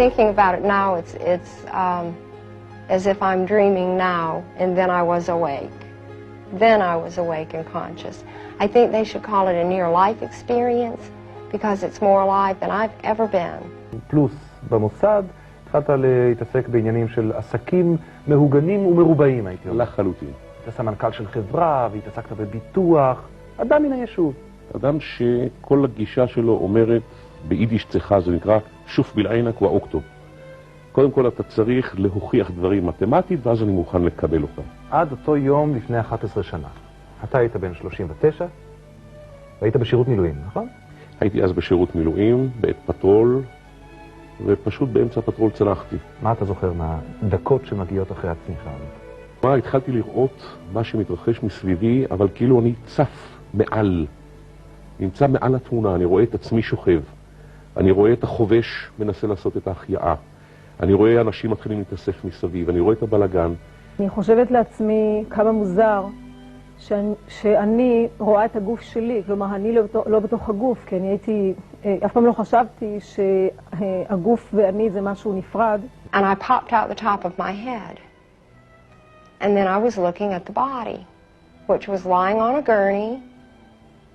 thinking about it now, it's as if I'm dreaming now, and then I was awake. Then I was awake and conscious. I think they should call it a near-life experience, because it's more alive than I've ever been. פלוס במוסד, התחלת להתעסק בעניינים של עסקים מהוגנים ומרובעים, הייתי אומר. לחלוטין. אתה סמנכ"ל של חברה, והתעסקת בביטוח, אדם מן היישוב. אדם שכל הגישה שלו אומרת, ביידיש צחה זה נקרא, שוף בלעינק ואוקטו. קודם כל אתה צריך להוכיח דברים מתמטית, ואז אני מוכן לקבל אותם. עד אותו יום לפני 11 שנה. אתה היית בן 39, והיית בשירות מילואים, נכון? הייתי אז בשירות מילואים, בעת פטרול, ופשוט באמצע הפטרול צנחתי. מה אתה זוכר מהדקות שמגיעות אחרי הצניחה הזאת? התחלתי לראות מה שמתרחש מסביבי, אבל כאילו אני צף מעל. נמצא מעל התמונה, אני רואה את עצמי שוכב. אני רואה את החובש מנסה לעשות את ההחייאה. אני רואה אנשים מתחילים להתאסף מסביב, אני רואה את הבלגן. אני חושבת לעצמי כמה מוזר שאני רואה את הגוף שלי, כלומר אני לא בתוך הגוף, כי אני הייתי, אף פעם לא חשבתי שהגוף ואני זה משהו נפרד. And I popped out the top of my head. And then I was looking at the body, which was lying on a gurney,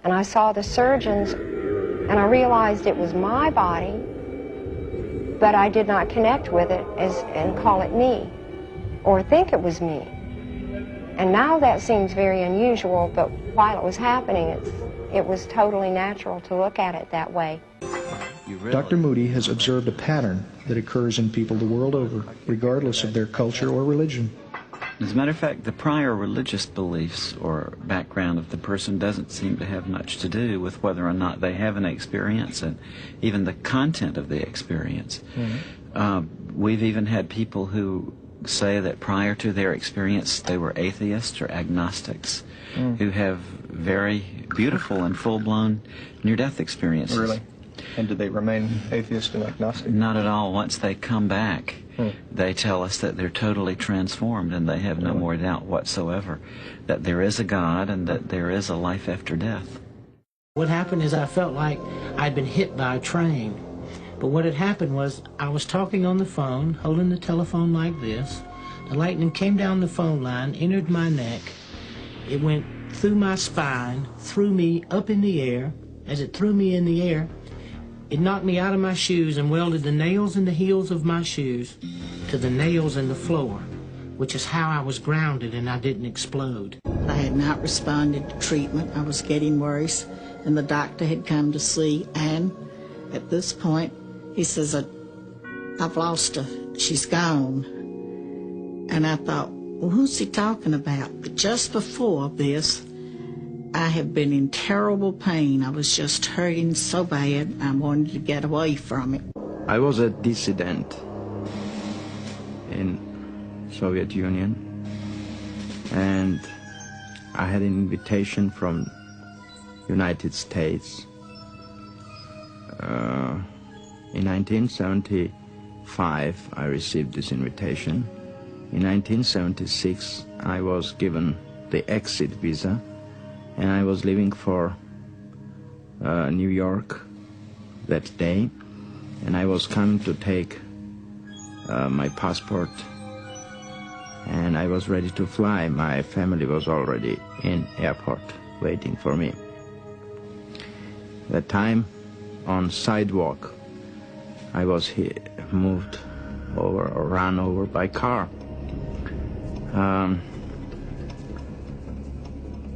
and I saw the surgeons, and I realized it was my body, but I did not connect with it and call it me, or think it was me. And now that seems very unusual, but while it was happening, it was totally natural to look at it that way. Dr. Moody has observed a pattern that occurs in people the world over, regardless of their culture or religion. As a matter of fact, the prior religious beliefs or background of the person doesn't seem to have much to do with whether or not they have an experience and even the content of the experience. Mm-hmm. We've even had people who say that prior to their experience they were atheists or agnostics who have very beautiful and full-blown near-death experiences. Really? And do they remain atheist and agnostic? Not at all. Once they come back, they tell us that they're totally transformed and they have no more doubt whatsoever that there is a God and that there is a life after death. What happened is I felt like I'd been hit by a train. But what had happened was I was talking on the phone, holding the telephone like this. The lightning came down the phone line, entered my neck. It went through my spine, threw me up in the air. As it threw me in the air, it knocked me out of my shoes and welded the nails in the heels of my shoes to the nails in the floor, which is how I was grounded and I didn't explode. I had not responded to treatment. I was getting worse, and the doctor had come to see, and at this point, he says, I've lost her. She's gone. And I thought, well, who's he talking about? But just before this, I have been in terrible pain. I was just hurting so bad, I wanted to get away from it. I was a dissident in Soviet Union, and I had an invitation from United States. In 1975, I received this invitation. In 1976, I was given the exit visa, and I was leaving for New York that day, and I was coming to take my passport, and I was ready to fly. My family was already in airport waiting for me. That time, on sidewalk, I was moved over or run over by car.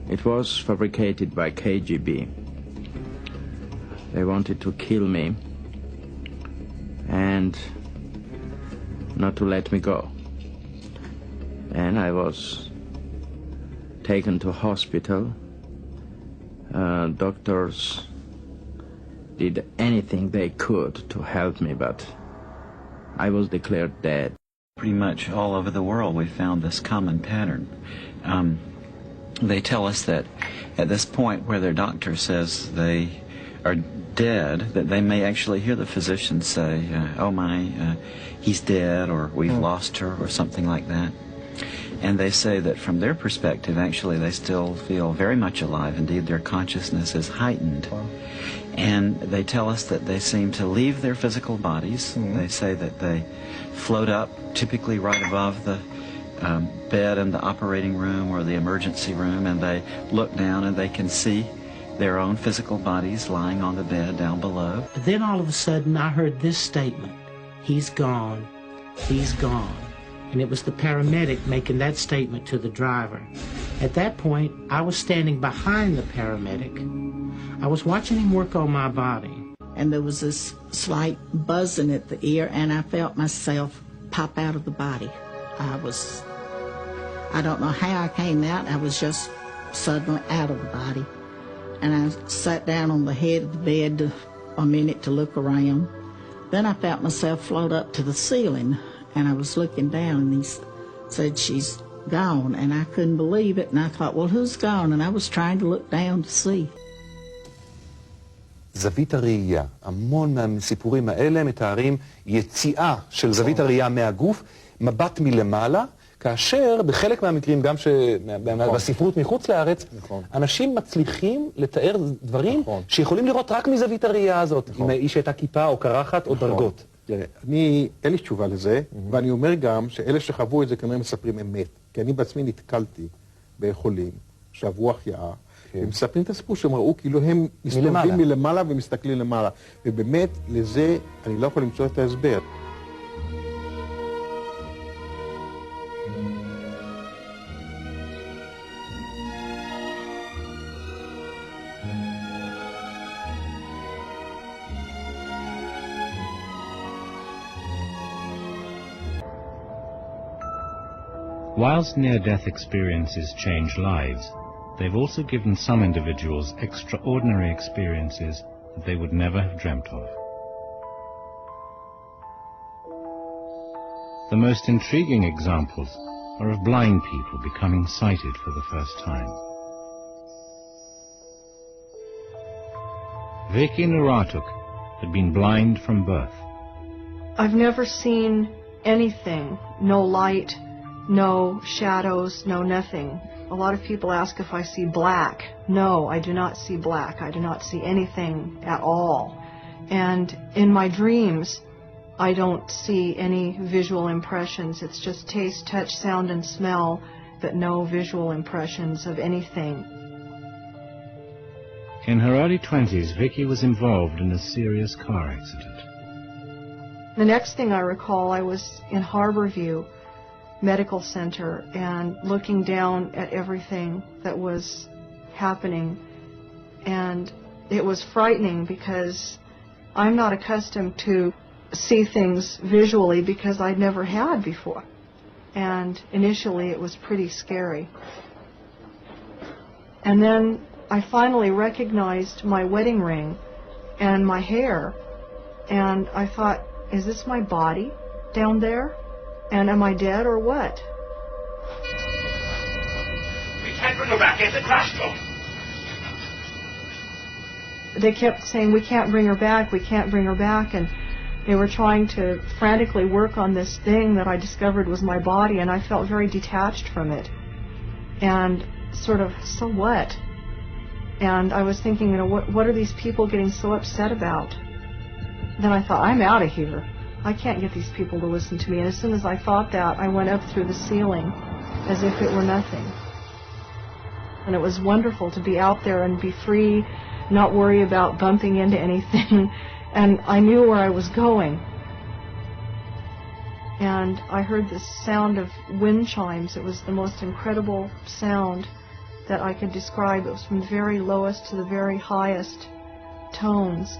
It was fabricated by KGB. They wanted to kill me and not to let me go. And I was taken to hospital. Doctors did anything they could to help me, but I was declared dead. Pretty much all over the world we found this common pattern. They tell us that at this point where their doctor says they are dead, that they may actually hear the physician say, oh my, he's dead, or we've lost her, or something like that. And they say that from their perspective, actually, they still feel very much alive. Indeed, their consciousness is heightened. Wow. And they tell us that they seem to leave their physical bodies. They say that they float up, typically right above the bed in the operating room or the emergency room, and they look down and they can see their own physical bodies lying on the bed down below. But then all of a sudden I heard this statement, "He's gone, he's gone." And it was the paramedic making that statement to the driver. At that point, I was standing behind the paramedic. I was watching him work on my body. And there was this slight buzzing at the ear, and I felt myself pop out of the body. I don't know how I came out. I was just suddenly out of the body. And I sat down on the head of the bed a minute to look around. Then I felt myself float up to the ceiling, and I was looking down, and he said, "She's gone." And I couldn't believe it, and I thought, well, who's gone? And I was trying to look down to see. זווית הראייה. המון מהסיפורים האלה מתארים יציאה של זווית הראייה מהגוף, מבט מלמעלה, כאשר בחלק מהמקרים, גם בספרות מחוץ לארץ, אנשים מצליחים לתאר דברים שיכולים לראות רק מזווית הראייה הזאת, עם האיש הייתה כיפה או קרחת או דרגות. אין לי תשובה לזה, ואני אומר גם שאלה שחוו את זה כנראה מספרים אמת, כי אני בעצמי נתקלתי בחולים שעברו החייאה, הם מספרים את הסיפור שהם ראו כאילו הם מסתובבים מלמעלה ומסתכלים למעלה, ובאמת לזה אני לא יכול למצוא את ההסבר. Whilst near-death experiences change lives, they've also given some individuals extraordinary experiences that they would never have dreamt of. The most intriguing examples are of blind people becoming sighted for the first time. Vicky Nuratuk had been blind from birth. I've never seen anything, no light, no shadows, no nothing. A lot of people ask if I see black. No, I do not see black. I do not see anything at all. And in my dreams, I don't see any visual impressions. It's just taste, touch, sound, and smell, but no visual impressions of anything. In her early 20s, Vicky was involved in a serious car accident. The next thing I recall, I was in Harborview Medical Center and looking down at everything that was happening, and it was frightening because I'm not accustomed to see things visually because I'd never had before, and initially it was pretty scary. And then I finally recognized my wedding ring and my hair, and I thought, is this my body down there? And am I dead or what? We can't bring her back. Get the crash go. They kept saying, we can't bring her back, we can't bring her back, and they were trying to frantically work on this thing that I discovered was my body, and I felt very detached from it. And sort of, so what? And I was thinking, you know, what are these people getting so upset about? Then I thought, I'm out of here. I can't get these people to listen to me. And as soon as I thought that, I went up through the ceiling as if it were nothing. And it was wonderful to be out there and be free, not worry about bumping into anything. And I knew where I was going. And I heard the sound of wind chimes. It was the most incredible sound that I could describe. It was from the very lowest to the very highest tones.